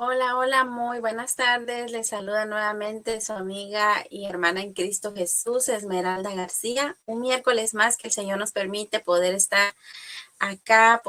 Hola, hola, muy buenas tardes. Les saluda nuevamente su amiga y hermana en Cristo Jesús, Esmeralda García. Un miércoles más que el Señor nos permite poder estar acá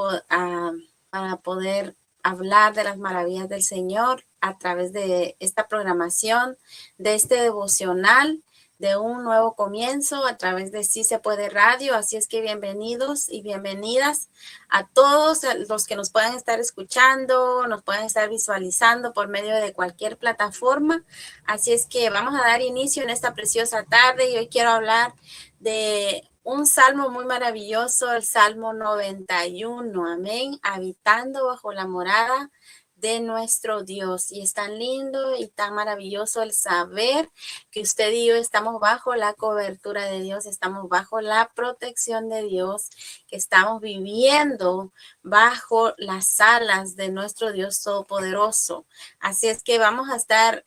para poder hablar de las maravillas del Señor a través de esta programación, de este devocional, de un nuevo comienzo a través de Sí Se Puede Radio. Así es que bienvenidos y bienvenidas a todos los que nos puedan estar escuchando, nos puedan estar visualizando por medio de cualquier plataforma. Así es que vamos a dar inicio en esta preciosa tarde y hoy quiero hablar de un salmo muy maravilloso, el Salmo 91, amén, habitando bajo la morada de nuestro Dios. Y es tan lindo y tan maravilloso el saber que usted y yo estamos bajo la cobertura de Dios, estamos bajo la protección de Dios, que estamos viviendo bajo las alas de nuestro Dios Todopoderoso. Así es que vamos a estar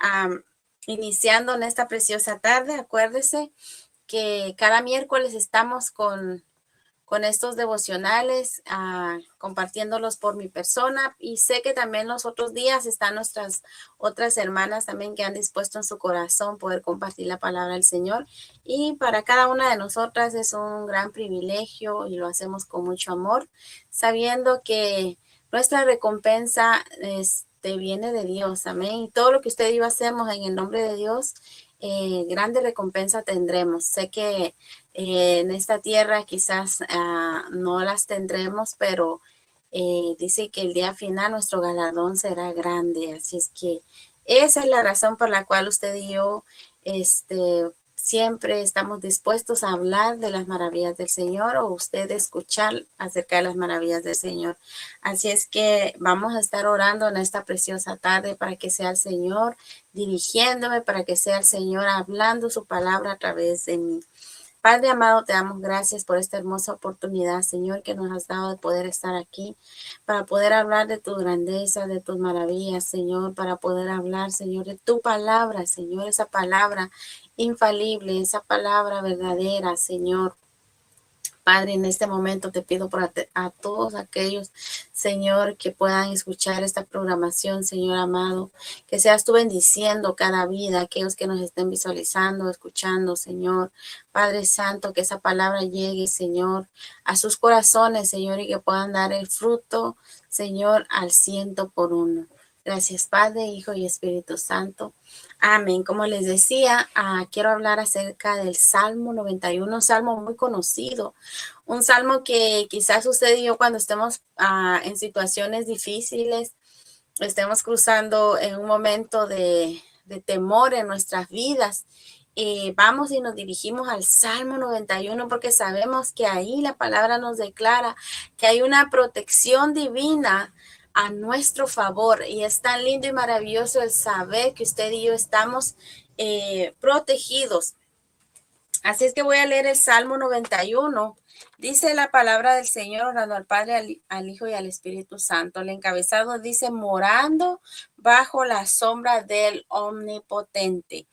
iniciando en esta preciosa tarde. Acuérdese que cada miércoles estamos con estos devocionales, compartiéndolos por mi persona, y sé que también los otros días están nuestras otras hermanas también que han dispuesto en su corazón poder compartir la palabra del Señor, y para cada una de nosotras es un gran privilegio y lo hacemos con mucho amor, sabiendo que nuestra recompensa viene de Dios, amén, y todo lo que usted y yo hacemos en el nombre de Dios, grande recompensa tendremos. Sé que en esta tierra quizás no las tendremos, pero dice que el día final nuestro galardón será grande. Así es que esa es la razón por la cual usted y yo siempre estamos dispuestos a hablar de las maravillas del Señor, o usted escuchar acerca de las maravillas del Señor. Así es que vamos a estar orando en esta preciosa tarde para que sea el Señor dirigiéndome, para que sea el Señor hablando su palabra a través de mí. Padre amado, te damos gracias por esta hermosa oportunidad, Señor, que nos has dado de poder estar aquí, para poder hablar de tu grandeza, de tus maravillas, Señor, para poder hablar, Señor, de tu palabra, Señor, esa palabra infalible, esa palabra verdadera, Señor. Padre, en este momento te pido por a todos aquellos, Señor, que puedan escuchar esta programación, Señor amado, que seas tú bendiciendo cada vida, aquellos que nos estén visualizando, escuchando, Señor. Padre Santo, que esa palabra llegue, Señor, a sus corazones, Señor, y que puedan dar el fruto, Señor, al 100 por 1. Gracias, Padre, Hijo y Espíritu Santo. Amén. Como les decía, quiero hablar acerca del Salmo 91, un salmo muy conocido, un salmo que quizás usted y yo cuando estemos en situaciones difíciles, estemos cruzando en un momento de temor en nuestras vidas, vamos y nos dirigimos al Salmo 91 porque sabemos que ahí la palabra nos declara que hay una protección divina a nuestro favor, y es tan lindo y maravilloso el saber que usted y yo estamos protegidos. Así es que voy a leer el Salmo 91. Dice la palabra del Señor, orando al Padre, al Hijo y al Espíritu Santo. El encabezado dice: morando bajo la sombra del Omnipotente.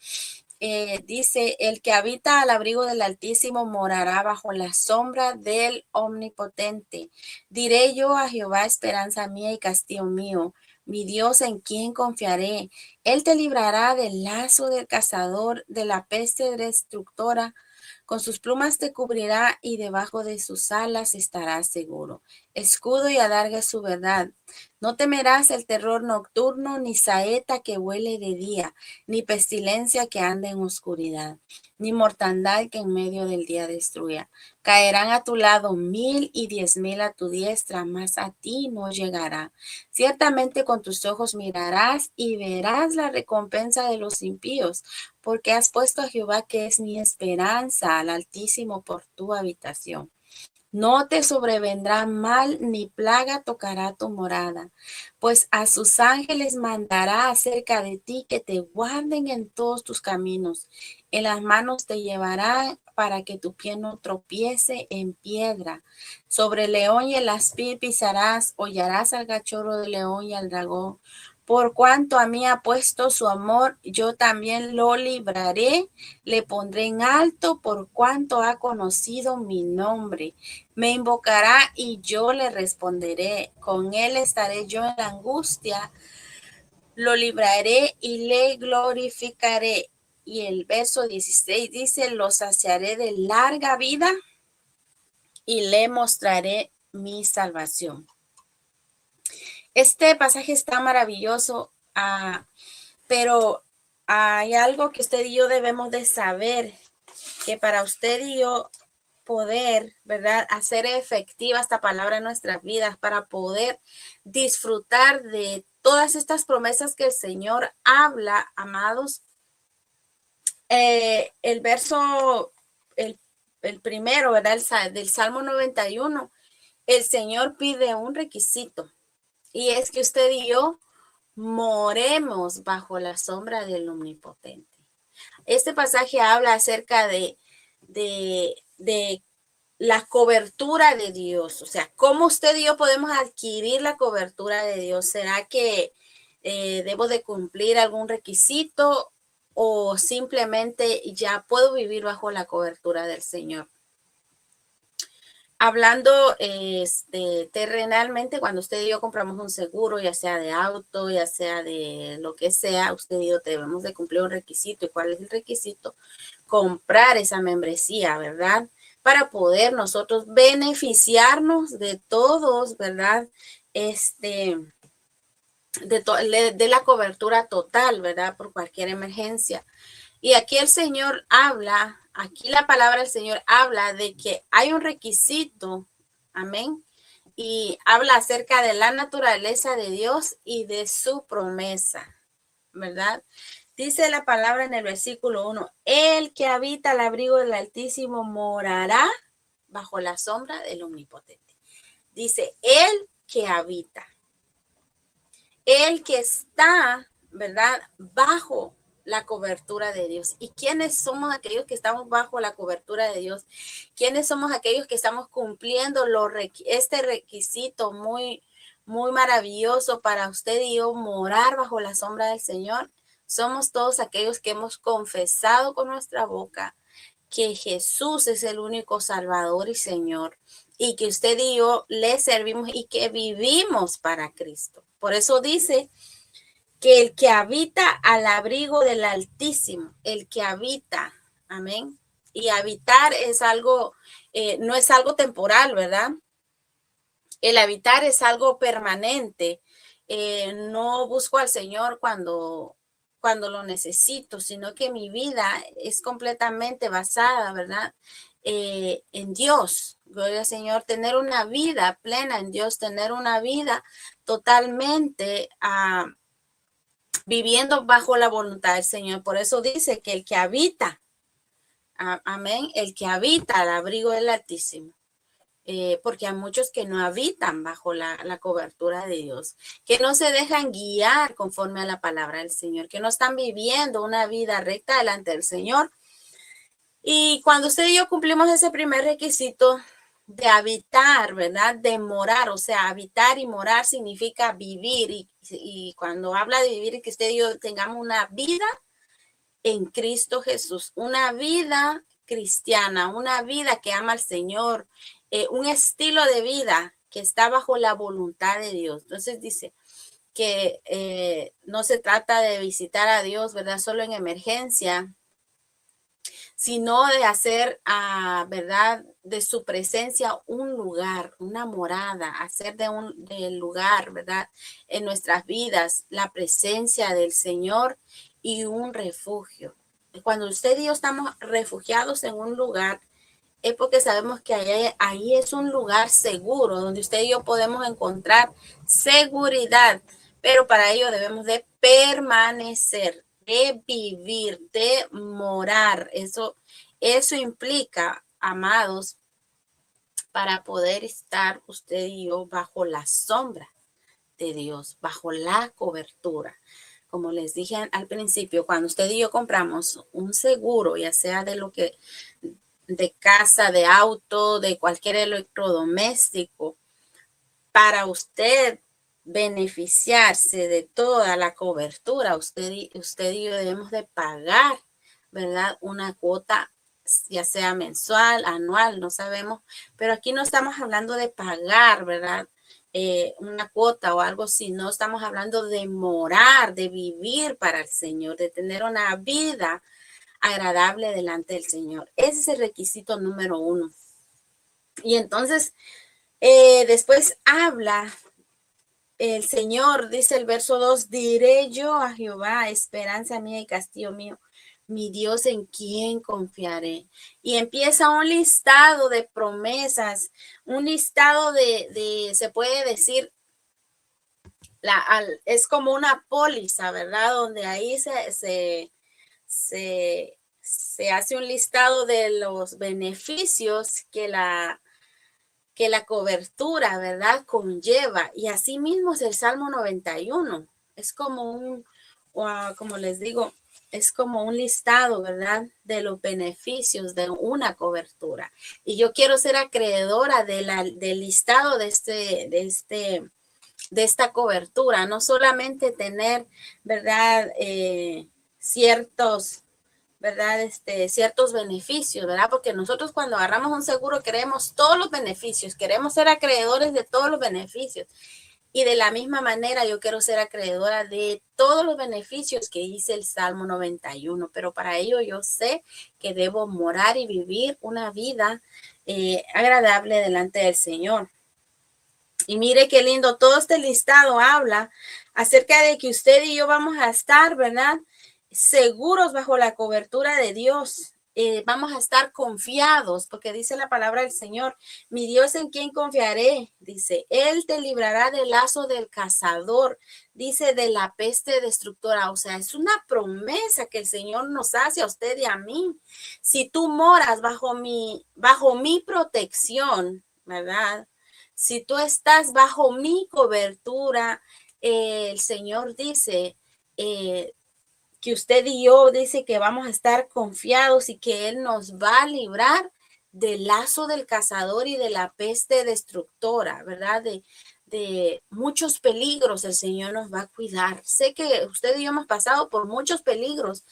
Dice: el que habita al abrigo del Altísimo morará bajo la sombra del Omnipotente. Diré yo a Jehová, esperanza mía y castillo mío, mi Dios, en quien confiaré. Él te librará del lazo del cazador, de la peste destructora. Con sus plumas te cubrirá y debajo de sus alas estarás seguro. escudo y adarga es su verdad. No temerás el terror nocturno, ni saeta que huele de día, ni pestilencia que anda en oscuridad, ni mortandad que en medio del día destruya. Caerán a tu lado 1000 y 10,000 a tu diestra, mas a ti no llegará. Ciertamente con tus ojos mirarás y verás la recompensa de los impíos, porque has puesto a Jehová, que es mi esperanza, al Altísimo por tu habitación. No te sobrevendrá mal, ni plaga tocará tu morada, pues a sus ángeles mandará acerca de ti, que te guarden en todos tus caminos. En las manos te llevarán para que tu pie no tropiece en piedra. Sobre el león y el aspid pisarás, hollarás al cachorro de león y al dragón. Por cuanto a mí ha puesto su amor, yo también lo libraré, le pondré en alto por cuanto ha conocido mi nombre. Me invocará y yo le responderé. Con él estaré yo en la angustia. Lo libraré y le glorificaré. Y el verso 16 dice, lo saciaré de larga vida y le mostraré mi salvación. Este pasaje está maravilloso, pero hay algo que usted y yo debemos de saber, que para usted y yo poder, ¿verdad?, hacer efectiva esta palabra en nuestras vidas, para poder disfrutar de todas estas promesas que el Señor habla, amados. El verso, el primero, ¿verdad?, del Salmo 91, el Señor pide un requisito, y es que usted y yo moremos bajo la sombra del Omnipotente. Este pasaje habla acerca de la cobertura de Dios. O sea, ¿cómo usted y yo podemos adquirir la cobertura de Dios? ¿Será que debo de cumplir algún requisito, o simplemente ya puedo vivir bajo la cobertura del Señor? Hablando terrenalmente, cuando usted y yo compramos un seguro, ya sea de auto, ya sea de lo que sea, usted y yo debemos de cumplir un requisito. ¿Y cuál es el requisito? Comprar esa membresía, ¿verdad? Para poder nosotros beneficiarnos de todos, ¿verdad? De la cobertura total, ¿verdad? Por cualquier emergencia. Y aquí el Señor habla, aquí la palabra del Señor habla de que hay un requisito, amén, y habla acerca de la naturaleza de Dios y de su promesa, ¿verdad? Dice la palabra en el versículo 1, el que habita al abrigo del Altísimo morará bajo la sombra del Omnipotente. Dice, el que habita, el que está, ¿verdad?, bajo la cobertura de Dios. ¿Y quiénes somos aquellos que estamos bajo la cobertura de Dios? ¿Quiénes somos aquellos que estamos cumpliendo este requisito muy, muy maravilloso para usted y yo, morar bajo la sombra del Señor? Somos todos aquellos que hemos confesado con nuestra boca que Jesús es el único Salvador y Señor, y que usted y yo le servimos y que vivimos para Cristo. Por eso dice que el que habita al abrigo del Altísimo, el que habita, amén. Y habitar es algo, no es algo temporal, ¿verdad? El habitar es algo permanente. No busco al Señor cuando lo necesito, sino que mi vida es completamente basada, ¿verdad?, en Dios. Gloria al Señor, tener una vida plena en Dios, tener una vida totalmente viviendo bajo la voluntad del Señor. Por eso dice que el que habita, amén, el que habita al abrigo del Altísimo. Porque hay muchos que no habitan bajo la cobertura de Dios, que no se dejan guiar conforme a la palabra del Señor, que no están viviendo una vida recta delante del Señor. Y cuando usted y yo cumplimos ese primer requisito de habitar, ¿verdad?, de morar, o sea, habitar y morar significa vivir. Y cuando habla de vivir, que usted y yo tengamos una vida en Cristo Jesús, una vida cristiana, una vida que ama al Señor, un estilo de vida que está bajo la voluntad de Dios. Entonces dice que no se trata de visitar a Dios, ¿verdad?, solo en emergencia, sino de hacer, ¿verdad? De su presencia un lugar, una morada, hacer del lugar, ¿verdad? En nuestras vidas, la presencia del Señor y un refugio. Cuando usted y yo estamos refugiados en un lugar, es porque sabemos que ahí es un lugar seguro, donde usted y yo podemos encontrar seguridad, pero para ello debemos de permanecer, de vivir, de morar. Eso implica, amados, para poder estar usted y yo bajo la sombra de Dios, bajo la cobertura. Como les dije al principio, cuando usted y yo compramos un seguro, ya sea de casa, de auto, de cualquier electrodoméstico, para usted beneficiarse de toda la cobertura, usted y yo debemos de pagar, ¿verdad? Una cuota, ya sea mensual, anual, no sabemos, pero aquí no estamos hablando de pagar, ¿verdad? Una cuota o algo así, no estamos hablando de morar, de vivir para el Señor, de tener una vida agradable delante del Señor. Ese es el requisito número 1. Y entonces, después habla el Señor, dice el verso 2, diré yo a Jehová, esperanza mía y castillo mío, mi Dios en quien confiaré. Y empieza un listado de promesas, un listado se puede decir, es como una póliza, ¿verdad? Donde ahí se hace un listado de los beneficios que la cobertura, ¿verdad? Conlleva. Y así mismo es el Salmo 91. Es como como les digo, es como un listado, ¿verdad? De los beneficios de una cobertura. Y yo quiero ser acreedora del listado de esta cobertura, no solamente tener, ¿verdad? Ciertos beneficios, ¿verdad? Porque nosotros cuando agarramos un seguro queremos todos los beneficios, queremos ser acreedores de todos los beneficios. Y de la misma manera yo quiero ser acreedora de todos los beneficios que dice el Salmo 91, pero para ello yo sé que debo morar y vivir una vida agradable delante del Señor. Y mire qué lindo, todo este listado habla acerca de que usted y yo vamos a estar, ¿verdad? Seguros bajo la cobertura de Dios. Vamos a estar confiados, porque dice la palabra del Señor, mi Dios en quien confiaré, dice, Él te librará del lazo del cazador, dice, de la peste destructora. O sea, es una promesa que el Señor nos hace a usted y a mí. Si tú moras bajo mi protección, ¿verdad? Si tú estás bajo mi cobertura, el Señor dice que usted y yo dice que vamos a estar confiados y que Él nos va a librar del lazo del cazador y de la peste destructora, ¿verdad? De muchos peligros el Señor nos va a cuidar. Sé que usted y yo hemos pasado por muchos peligros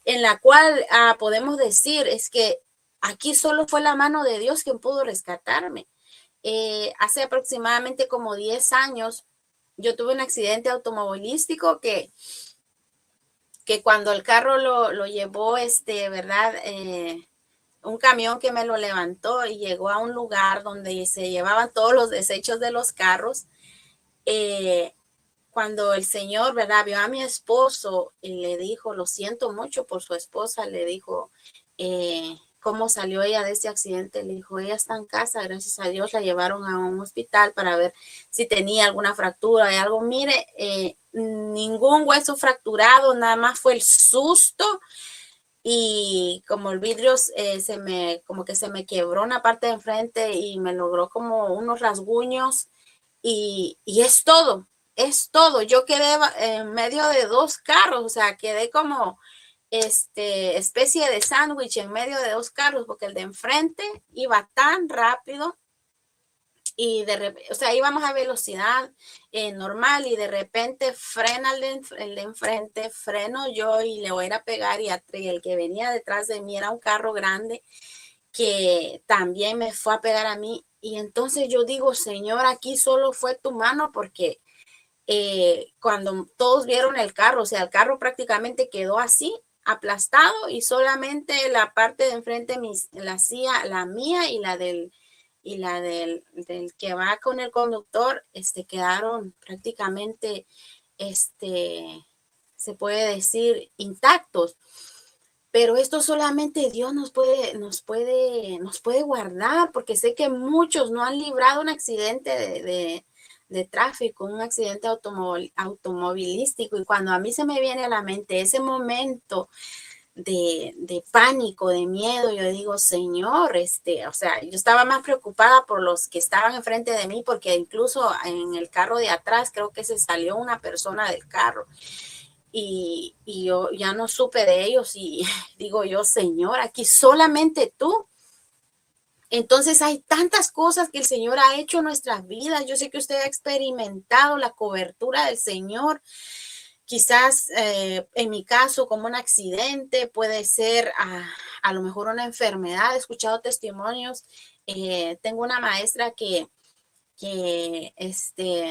en la cual podemos decir es que aquí solo fue la mano de Dios quien pudo rescatarme. Hace aproximadamente como 10 años, yo tuve un accidente automovilístico que cuando el carro lo llevó, ¿verdad? Un camión que me lo levantó y llegó a un lugar donde se llevaban todos los desechos de los carros. Cuando el Señor, ¿verdad? Vio a mi esposo y le dijo, lo siento mucho por su esposa, le dijo, cómo salió ella de ese accidente. Le dijo, ella está en casa, gracias a Dios la llevaron a un hospital para ver si tenía alguna fractura y algo. Mire, ningún hueso fracturado, nada más fue el susto y como el vidrio como que se me quebró una parte de enfrente y me logró como unos rasguños y es todo, es todo. Yo quedé en medio de dos carros, o sea, quedé como especie de sándwich en medio de dos carros, porque el de enfrente iba tan rápido y de repente, o sea, íbamos a velocidad normal y de repente frena el de enfrente, freno yo y le voy a ir a pegar y el que venía detrás de mí era un carro grande que también me fue a pegar a mí. Y entonces yo digo, Señor, aquí solo fue tu mano porque cuando todos vieron el carro, o sea, el carro prácticamente quedó así, aplastado y solamente la parte de enfrente, la mía y del que va con el conductor, quedaron prácticamente, se puede decir, intactos. Pero esto solamente Dios nos puede guardar, porque sé que muchos no han librado un accidente de tráfico, un accidente automovilístico. Y cuando a mí se me viene a la mente ese momento de pánico, de miedo, yo digo, Señor, o sea, yo estaba más preocupada por los que estaban enfrente de mí, porque incluso en el carro de atrás creo que se salió una persona del carro. Y yo ya no supe de ellos y digo yo, Señor, aquí solamente tú. Entonces hay tantas cosas que el Señor ha hecho en nuestras vidas. Yo sé que usted ha experimentado la cobertura del Señor. Quizás en mi caso como un accidente, puede ser a lo mejor una enfermedad. He escuchado testimonios. Tengo una maestra que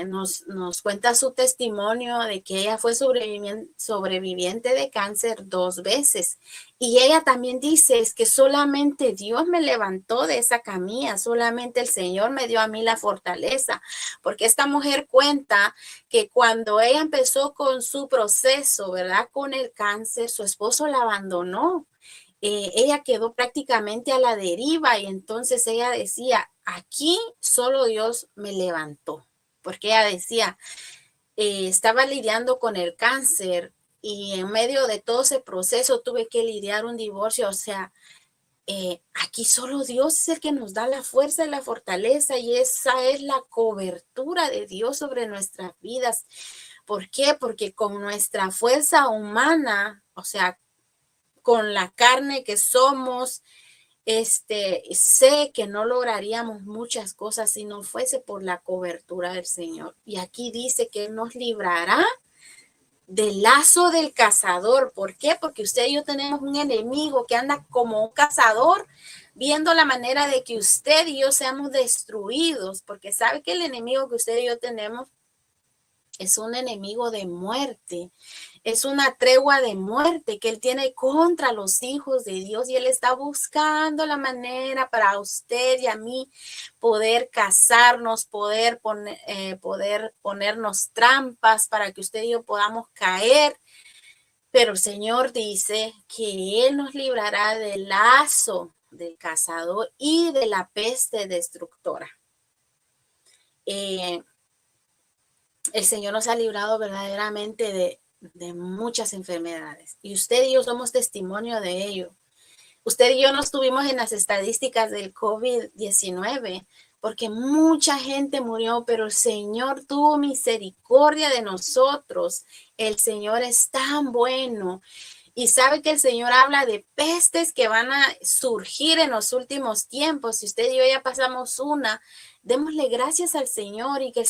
nos cuenta su testimonio de que ella fue sobreviviente de cáncer 2 veces. Y ella también dice, es que solamente Dios me levantó de esa camilla, solamente el Señor me dio a mí la fortaleza, porque esta mujer cuenta que cuando ella empezó con su proceso, ¿verdad? Con el cáncer, su esposo la abandonó. Ella quedó prácticamente a la deriva y entonces ella decía, aquí solo Dios me levantó, porque ella decía, estaba lidiando con el cáncer y en medio de todo ese proceso tuve que lidiar un divorcio, o sea, aquí solo Dios es el que nos da la fuerza y la fortaleza y esa es la cobertura de Dios sobre nuestras vidas. ¿Por qué? Porque con nuestra fuerza humana, o sea, con la carne que somos, sé que no lograríamos muchas cosas si no fuese por la cobertura del Señor. Y aquí dice que Él nos librará del lazo del cazador. ¿Por qué? Porque usted y yo tenemos un enemigo que anda como un cazador, viendo la manera de que usted y yo seamos destruidos, porque sabe que el enemigo que usted y yo tenemos es un enemigo de muerte, es una tregua de muerte que él tiene contra los hijos de Dios y él está buscando la manera para usted y a mí poder casarnos, poder ponernos trampas para que usted y yo podamos caer. Pero el Señor dice que Él nos librará del lazo del cazador y de la peste destructora. El Señor nos ha librado verdaderamente de muchas enfermedades. Y usted y yo somos testimonio de ello. Usted y yo no estuvimos en las estadísticas del COVID-19 porque mucha gente murió, pero el Señor tuvo misericordia de nosotros. El Señor es tan bueno. Y sabe que el Señor habla de pestes que van a surgir en los últimos tiempos. Si usted y yo ya pasamos una, démosle gracias al Señor y que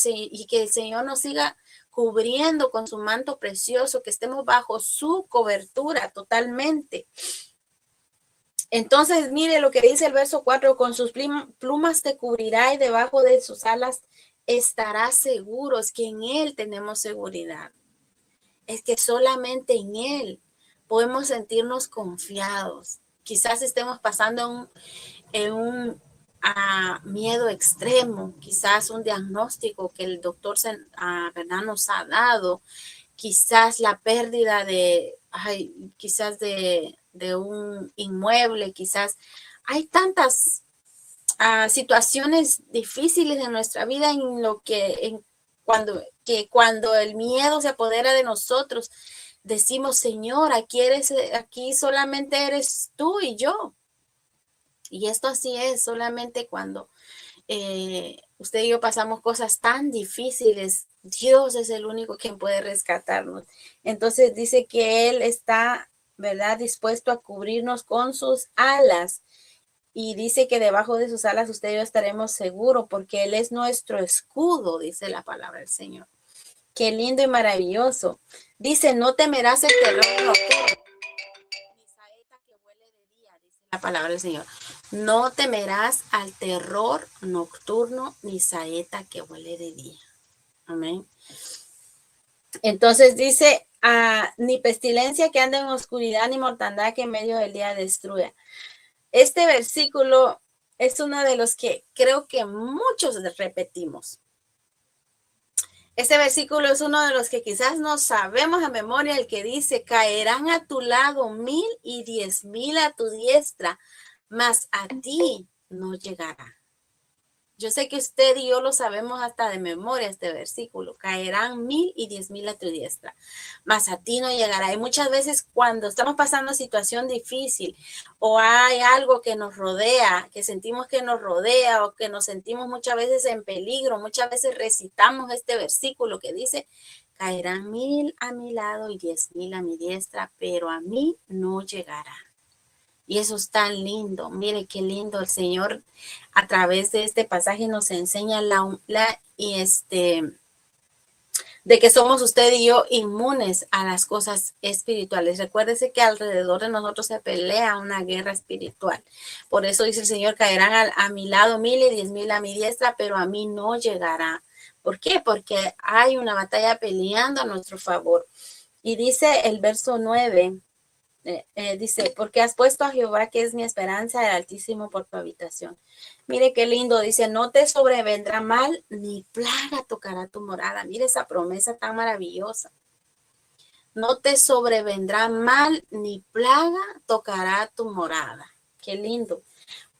el Señor nos siga cubriendo con su manto precioso, que estemos bajo su cobertura totalmente. Entonces, mire lo que dice el verso 4, con sus plumas te cubrirá y debajo de sus alas estarás seguro. Es que en Él tenemos seguridad. Es que solamente en Él podemos sentirnos confiados. Quizás estemos pasando en un miedo extremo, quizás un diagnóstico que el doctor ¿verdad? Nos ha dado, quizás la pérdida quizás de un inmueble, quizás hay tantas situaciones difíciles en nuestra vida en lo que cuando el miedo se apodera de nosotros, decimos, Señor, aquí solamente eres tú y yo. Y esto así es, solamente cuando usted y yo pasamos cosas tan difíciles, Dios es el único quien puede rescatarnos. Entonces dice que Él está, ¿verdad?, dispuesto a cubrirnos con sus alas. Y dice que debajo de sus alas usted y yo estaremos seguros porque Él es nuestro escudo, dice la palabra del Señor. Qué lindo y maravilloso. Dice, no temerás el terror nocturno, ni saeta que huele de día, dice la palabra del Señor. No temerás al terror nocturno, ni saeta que huele de día. Amén. Entonces dice, ni pestilencia que anda en oscuridad, ni mortandad que en medio del día destruya. Este versículo es uno de los que creo que muchos repetimos. Este versículo es uno de los que quizás no sabemos a memoria, el que dice, caerán a tu lado 1000 y 10,000 a tu diestra, mas a ti no llegará. Yo sé que usted y yo lo sabemos hasta de memoria este versículo. Caerán 1000 y 10,000 a tu diestra, mas a ti no llegará. Y muchas veces cuando estamos pasando una situación difícil o hay algo que nos rodea, que sentimos que nos rodea o que nos sentimos muchas veces en peligro, muchas veces recitamos este versículo que dice, caerán 1000 a mi lado y 10,000 a mi diestra, pero a mí no llegará. Y eso es tan lindo. Mire qué lindo el Señor a través de este pasaje nos enseña de que somos usted y yo inmunes a las cosas espirituales. Recuérdese que alrededor de nosotros se pelea una guerra espiritual. Por eso dice el Señor, caerán a mi lado 1000 y 10,000 a mi diestra, pero a mí no llegará. ¿Por qué? Porque hay una batalla peleando a nuestro favor. Y dice el verso 9, dice, porque has puesto a Jehová, que es mi esperanza, el Altísimo, por tu habitación. Mire qué lindo, dice, no te sobrevendrá mal, ni plaga tocará tu morada. Mire esa promesa tan maravillosa. No te sobrevendrá mal, ni plaga tocará tu morada. Qué lindo.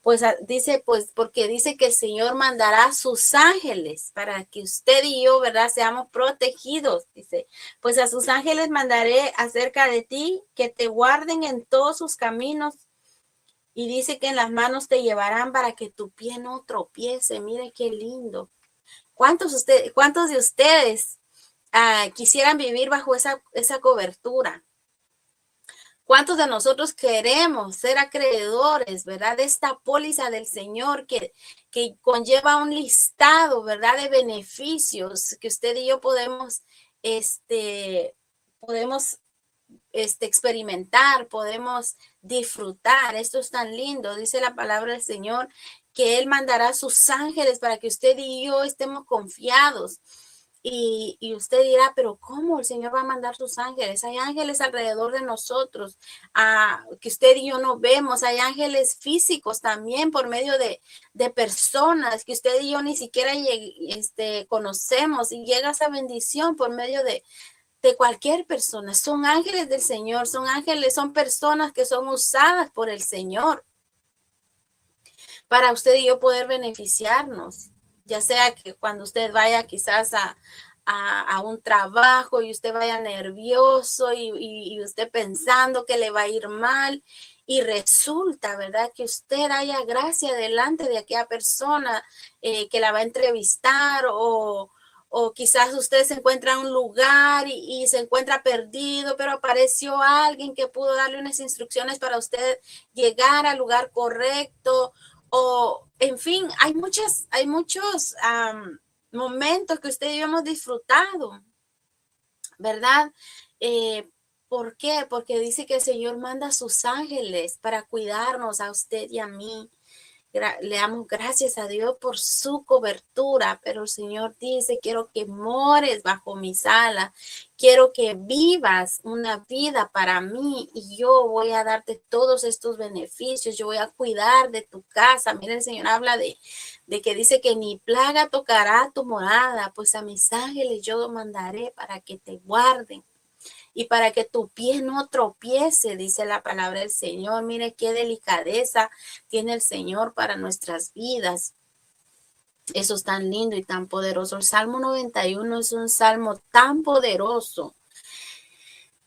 Pues dice, pues porque dice que el Señor mandará sus ángeles para que usted y yo, ¿verdad? Seamos protegidos. Dice, pues a sus ángeles mandaré acerca de ti, que te guarden en todos sus caminos. Y dice que en las manos te llevarán para que tu pie no tropiece. Mire qué lindo. ¿Cuántos de ustedes quisieran vivir bajo esa cobertura? ¿Cuántos de nosotros queremos ser acreedores, verdad, de esta póliza del Señor que conlleva un listado, verdad, de beneficios que usted y yo podemos experimentar, podemos disfrutar? Esto es tan lindo, dice la palabra del Señor, que Él mandará sus ángeles para que usted y yo estemos confiados. Y usted dirá, pero ¿cómo el Señor va a mandar sus ángeles? Hay ángeles alrededor de nosotros que usted y yo no vemos. Hay ángeles físicos también por medio de personas que usted y yo ni siquiera conocemos, y llega esa bendición por medio de cualquier persona. Son ángeles del Señor, son ángeles, son personas que son usadas por el Señor para usted y yo poder beneficiarnos. Ya sea que cuando usted vaya quizás a un trabajo y usted vaya nervioso y usted pensando que le va a ir mal, y resulta, ¿verdad?, que usted haya gracia delante de aquella persona que la va a entrevistar, o quizás usted se encuentra en un lugar y se encuentra perdido, pero apareció alguien que pudo darle unas instrucciones para usted llegar al lugar correcto. O, en fin, hay muchos momentos que usted y yo hemos disfrutado, ¿verdad? ¿Por qué? Porque dice que el Señor manda a sus ángeles para cuidarnos a usted y a mí. Le damos gracias a Dios por su cobertura, pero el Señor dice, quiero que mores bajo mis alas, quiero que vivas una vida para mí, y yo voy a darte todos estos beneficios, yo voy a cuidar de tu casa. Mira, el Señor habla de que dice que ni plaga tocará tu morada, pues a mis ángeles yo mandaré para que te guarden y para que tu pie no tropiece, dice la palabra del Señor. Mire qué delicadeza tiene el Señor para nuestras vidas. Eso es tan lindo y tan poderoso. El Salmo 91 es un salmo tan poderoso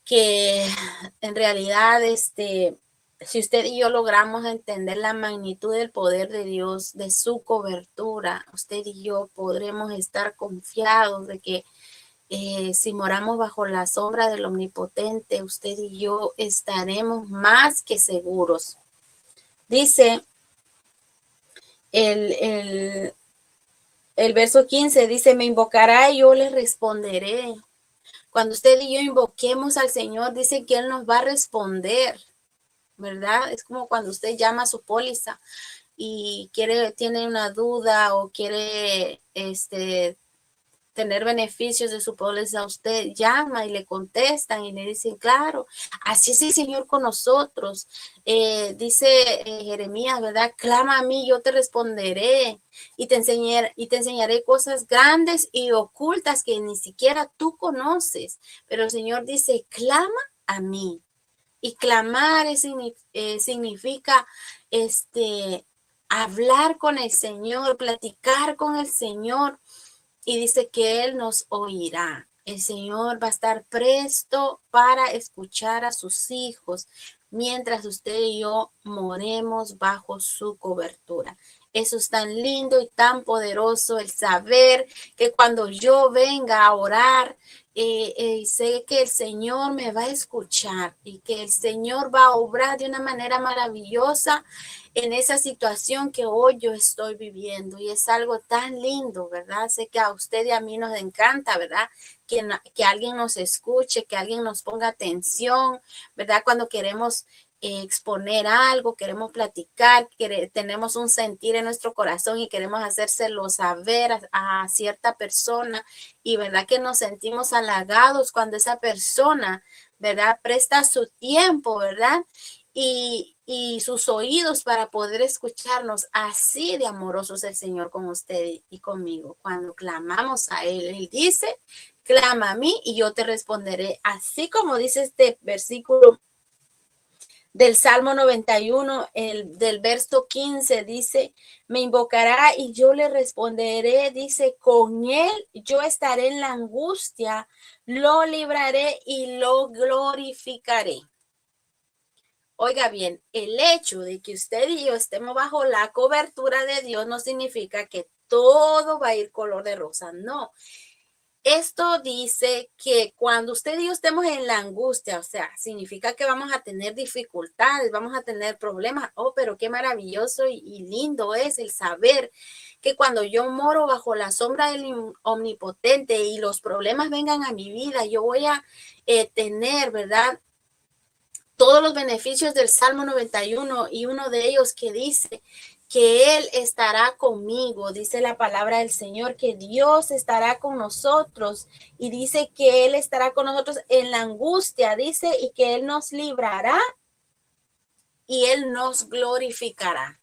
que en realidad, si usted y yo logramos entender la magnitud del poder de Dios, de su cobertura, usted y yo podremos estar confiados de que si moramos bajo la sombra del Omnipotente, usted y yo estaremos más que seguros. Dice el verso 15, dice, me invocará y yo le responderé. Cuando usted y yo invoquemos al Señor, dice que Él nos va a responder, ¿verdad? Es como cuando usted llama a su póliza y tiene una duda o quiere tener beneficios de su póliza, usted llama y le contestan y le dicen, claro, así es el Señor con nosotros. Dice Jeremías, ¿verdad? Clama a mí, yo te responderé y te enseñaré cosas grandes y ocultas que ni siquiera tú conoces. Pero el Señor dice, clama a mí. Y clamar significa hablar con el Señor, platicar con el Señor, y dice que Él nos oirá. El Señor va a estar presto para escuchar a sus hijos mientras usted y yo moremos bajo su cobertura. Eso es tan lindo y tan poderoso, el saber que cuando yo venga a orar, sé que el Señor me va a escuchar y que el Señor va a obrar de una manera maravillosa en esa situación que hoy yo estoy viviendo. Y es algo tan lindo, ¿verdad? Sé que a usted y a mí nos encanta, ¿verdad? Que alguien nos escuche, que alguien nos ponga atención, ¿verdad? Cuando queremos exponer algo, queremos platicar, tenemos un sentir en nuestro corazón y queremos hacérselo saber a cierta persona, y verdad que nos sentimos halagados cuando esa persona, ¿verdad? Presta su tiempo, ¿verdad? Y sus oídos para poder escucharnos. Así de amoroso es el Señor con usted y conmigo. Cuando clamamos a Él, Él dice, clama a mí y yo te responderé. Así como dice este versículo del Salmo 91, del verso 15, dice, me invocará y yo le responderé, dice, con él yo estaré en la angustia, lo libraré y lo glorificaré. Oiga bien, el hecho de que usted y yo estemos bajo la cobertura de Dios no significa que todo va a ir color de rosa, no. Esto dice que cuando usted y yo estemos en la angustia, o sea, significa que vamos a tener dificultades, vamos a tener problemas. Oh, pero qué maravilloso y lindo es el saber que cuando yo moro bajo la sombra del omnipotente y los problemas vengan a mi vida, yo voy a tener, ¿verdad?, todos los beneficios del Salmo 91, y uno de ellos que dice que Él estará conmigo, dice la palabra del Señor, que Dios estará con nosotros, y dice que Él estará con nosotros en la angustia, dice, y que Él nos librará y Él nos glorificará.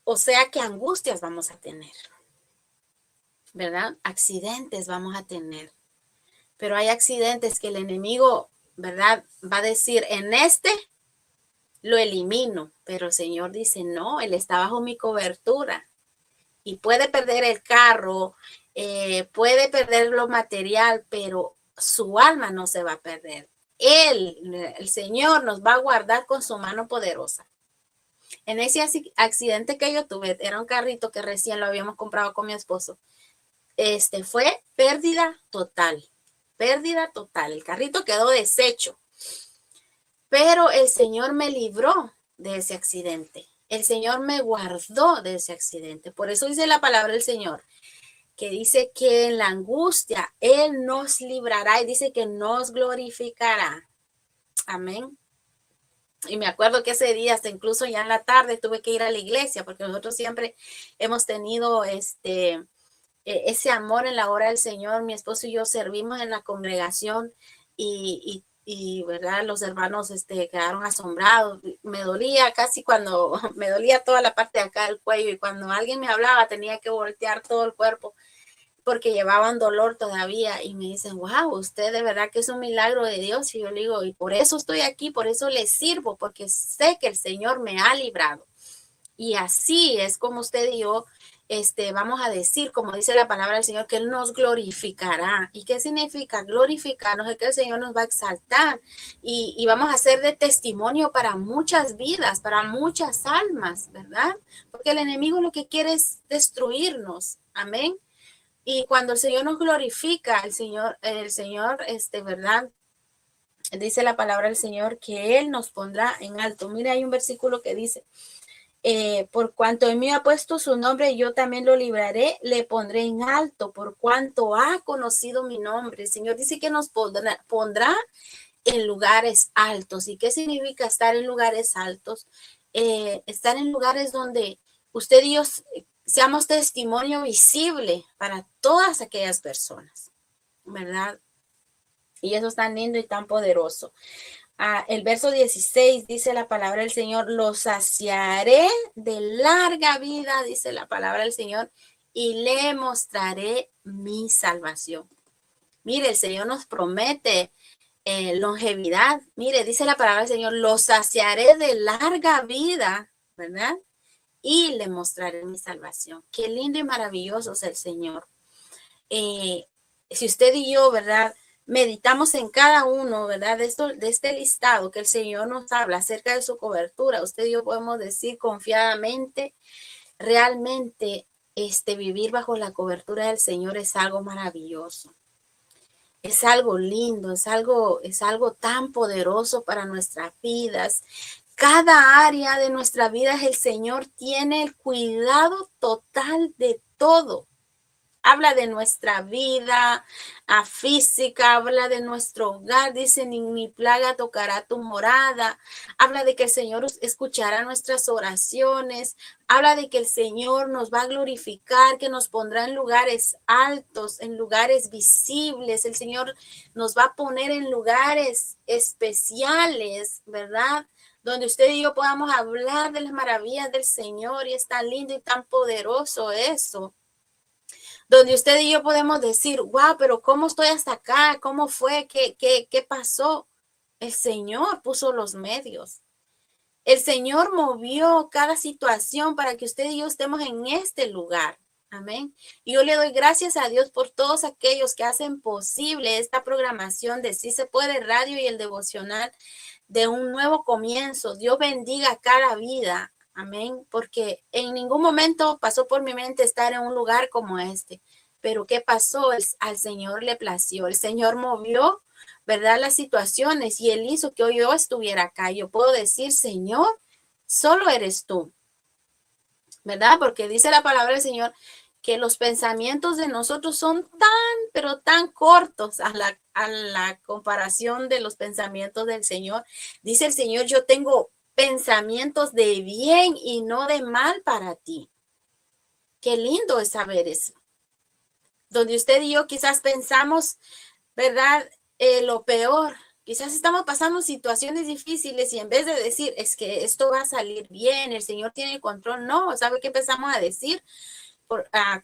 O sea que angustias vamos a tener, ¿verdad? Accidentes vamos a tener, pero hay accidentes que el enemigo, ¿verdad?, va a decir, en este lo elimino, pero el Señor dice, no, Él está bajo mi cobertura y puede perder el carro, puede perder lo material, pero su alma no se va a perder. Él, el Señor, nos va a guardar con su mano poderosa. En ese accidente que yo tuve, era un carrito que recién lo habíamos comprado con mi esposo. Fue pérdida total, pérdida total. El carrito quedó deshecho. Pero el Señor me libró de ese accidente. El Señor me guardó de ese accidente. Por eso dice la palabra del Señor, que dice que en la angustia Él nos librará y dice que nos glorificará. Amén. Y me acuerdo que ese día, hasta incluso ya en la tarde, tuve que ir a la iglesia, porque nosotros siempre hemos tenido ese amor en la hora del Señor. Mi esposo y yo servimos en la congregación y verdad, los hermanos quedaron asombrados. Me dolía casi me dolía toda la parte de acá del cuello, y cuando alguien me hablaba tenía que voltear todo el cuerpo porque llevaban dolor todavía, y me dicen, wow, usted de verdad que es un milagro de Dios. Y yo le digo, y por eso estoy aquí, por eso le sirvo, porque sé que el Señor me ha librado. Y así es como usted y yo vamos a decir, como dice la palabra del Señor, que Él nos glorificará. ¿Y qué significa glorificarnos? Es que el Señor nos va a exaltar y vamos a ser de testimonio para muchas vidas, para muchas almas, ¿verdad? Porque el enemigo lo que quiere es destruirnos. Amén. Y cuando el Señor nos glorifica, el Señor, ¿verdad? Dice la palabra del Señor que Él nos pondrá en alto. Mira, hay un versículo que dice, por cuanto en mí ha puesto su nombre, yo también lo libraré, le pondré en alto, por cuanto ha conocido mi nombre. El Señor dice que nos pondrá en lugares altos. ¿Y qué significa estar en lugares altos? Estar en lugares donde usted y yo seamos testimonio visible para todas aquellas personas, ¿verdad? Y eso es tan lindo y tan poderoso. El verso 16 dice la palabra del Señor, los saciaré de larga vida, dice la palabra del Señor, y le mostraré mi salvación. Mire, el Señor nos promete longevidad. Mire, dice la palabra del Señor, los saciaré de larga vida, ¿verdad? Y le mostraré mi salvación. Qué lindo y maravilloso es el Señor. Si usted y yo, ¿verdad? Meditamos en cada uno, ¿verdad? De este listado que el Señor nos habla acerca de su cobertura. Usted y yo podemos decir confiadamente, realmente, vivir bajo la cobertura del Señor es algo maravilloso. Es algo lindo, es algo tan poderoso para nuestras vidas. Cada área de nuestra vida, el Señor tiene el cuidado total de todo. Habla de nuestra vida física, habla de nuestro hogar, dice, ni plaga tocará tu morada. Habla de que el Señor escuchará nuestras oraciones. Habla de que el Señor nos va a glorificar, que nos pondrá en lugares altos, en lugares visibles. El Señor nos va a poner en lugares especiales, ¿verdad? Donde usted y yo podamos hablar de las maravillas del Señor, y es tan lindo y tan poderoso eso. Donde usted y yo podemos decir, wow, pero ¿cómo estoy hasta acá? ¿Cómo fue? ¿Qué pasó? El Señor puso los medios. El Señor movió cada situación para que usted y yo estemos en este lugar. Amén. Y yo le doy gracias a Dios por todos aquellos que hacen posible esta programación de Sí Se Puede Radio y el devocional de un nuevo comienzo. Dios bendiga cada vida. Amén. Porque en ningún momento pasó por mi mente estar en un lugar como este. Pero ¿qué pasó? Al Señor le plació. El Señor movió, ¿verdad? Las situaciones, y Él hizo que hoy yo estuviera acá. Yo puedo decir, Señor, solo eres tú, ¿verdad? Porque dice la palabra del Señor que los pensamientos de nosotros son pero tan cortos a la comparación de los pensamientos del Señor. Dice el Señor, yo tengo pensamientos de bien y no de mal para ti. Qué lindo es saber eso. Donde usted y yo quizás pensamos, ¿verdad? Lo peor. Quizás estamos pasando situaciones difíciles y en vez de decir, es que esto va a salir bien, el Señor tiene el control, no, ¿sabe qué empezamos a decir?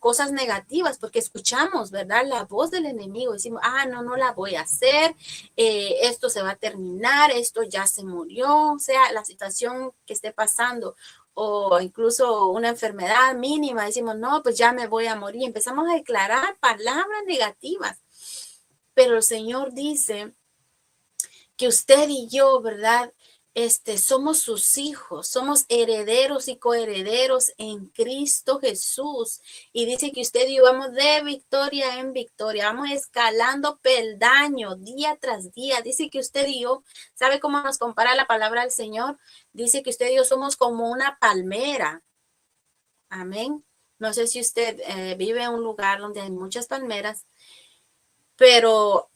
Cosas negativas, porque escuchamos, ¿verdad? La voz del enemigo, decimos, no la voy a hacer, esto se va a terminar, esto ya se murió, o sea, la situación que esté pasando, o incluso una enfermedad mínima, decimos, no, pues ya me voy a morir, empezamos a declarar palabras negativas, pero el Señor dice que usted y yo, ¿verdad? Somos sus hijos, somos herederos y coherederos en Cristo Jesús. Y dice que usted y yo vamos de victoria en victoria, vamos escalando peldaño día tras día. Dice que usted y yo, ¿sabe cómo nos compara la palabra del Señor? Dice que usted y yo somos como una palmera. Amén. No sé si usted vive en un lugar donde hay muchas palmeras, pero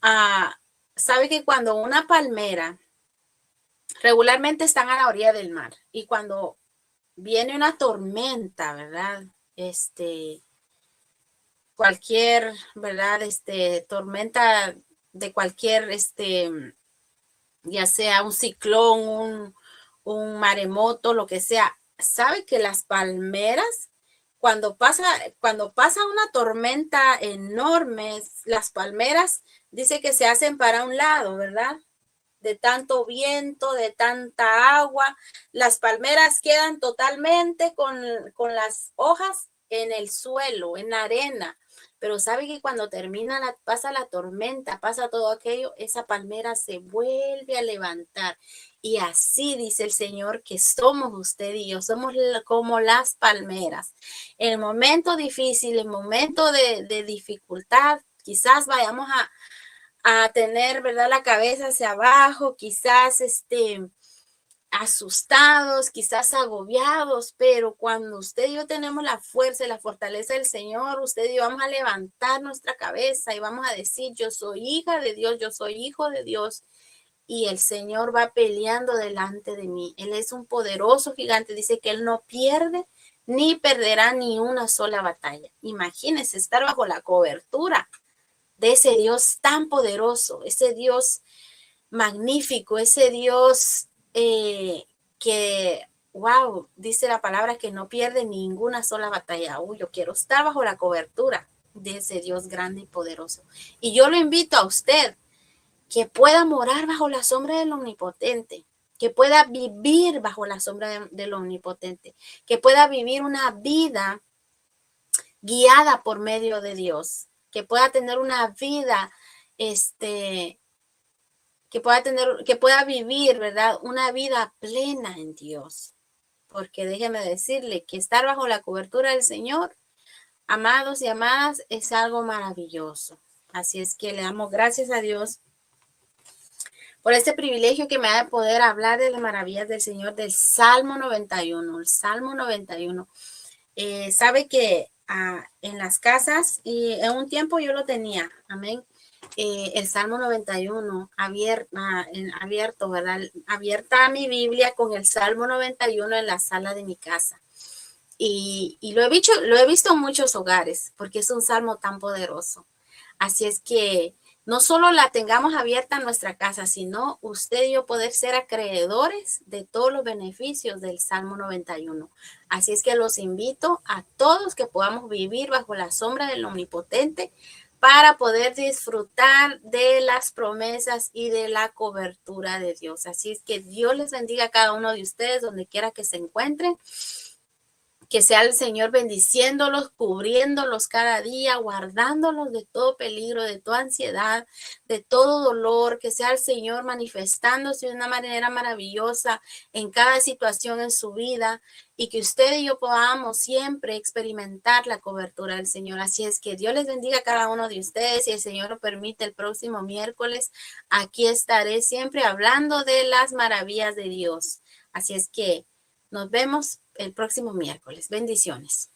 sabe que cuando una palmera regularmente están a la orilla del mar, y cuando viene una tormenta, ¿verdad? Cualquier, ¿verdad? Tormenta de cualquier, ya sea un ciclón, un maremoto, lo que sea. ¿Sabe que las palmeras, cuando pasa una tormenta enorme, las palmeras dice que se hacen para un lado, ¿verdad? De tanto viento, de tanta agua, las palmeras quedan totalmente con las hojas en el suelo, en la arena. Pero sabe que cuando pasa la tormenta, pasa todo aquello, esa palmera se vuelve a levantar. Y así dice el Señor que somos usted y yo, somos como las palmeras. En el momento difícil, en el momento de dificultad, quizás vayamos a tener, ¿verdad? La cabeza hacia abajo, quizás asustados, quizás agobiados, pero cuando usted y yo tenemos la fuerza y la fortaleza del Señor, usted y yo vamos a levantar nuestra cabeza y vamos a decir, yo soy hija de Dios, yo soy hijo de Dios, y el Señor va peleando delante de mí. Él es un poderoso gigante, dice que Él no pierde ni perderá ni una sola batalla. Imagínense estar bajo la cobertura de ese Dios tan poderoso, ese Dios magnífico, ese Dios que, wow, dice la palabra que no pierde ninguna sola batalla. Uy, yo quiero estar bajo la cobertura de ese Dios grande y poderoso. Y yo lo invito a usted que pueda morar bajo la sombra del Omnipotente, que pueda vivir bajo la sombra del Omnipotente, que pueda vivir una vida guiada por medio de Dios, que pueda tener una vida, que pueda vivir, ¿verdad? Una vida plena en Dios. Porque déjeme decirle que estar bajo la cobertura del Señor, amados y amadas, es algo maravilloso. Así es que le damos gracias a Dios por este privilegio que me da de poder hablar de las maravillas del Señor, del Salmo 91. El Salmo 91. Sabe que en las casas, y en un tiempo yo lo tenía, amén, el Salmo 91 abierto, ¿verdad? Abierta mi Biblia con el Salmo 91 en la sala de mi casa. Y lo he visto en muchos hogares, porque es un salmo tan poderoso. Así es que no solo la tengamos abierta en nuestra casa, sino usted y yo poder ser acreedores de todos los beneficios del Salmo 91. Así es que los invito a todos que podamos vivir bajo la sombra del Omnipotente para poder disfrutar de las promesas y de la cobertura de Dios. Así es que Dios les bendiga a cada uno de ustedes donde quiera que se encuentren. Que sea el Señor bendiciéndolos, cubriéndolos cada día, guardándolos de todo peligro, de toda ansiedad, de todo dolor. Que sea el Señor manifestándose de una manera maravillosa en cada situación en su vida y que usted y yo podamos siempre experimentar la cobertura del Señor. Así es que Dios les bendiga a cada uno de ustedes. Si el Señor lo permite, el próximo miércoles aquí estaré siempre hablando de las maravillas de Dios. Así es que nos vemos el próximo miércoles. Bendiciones.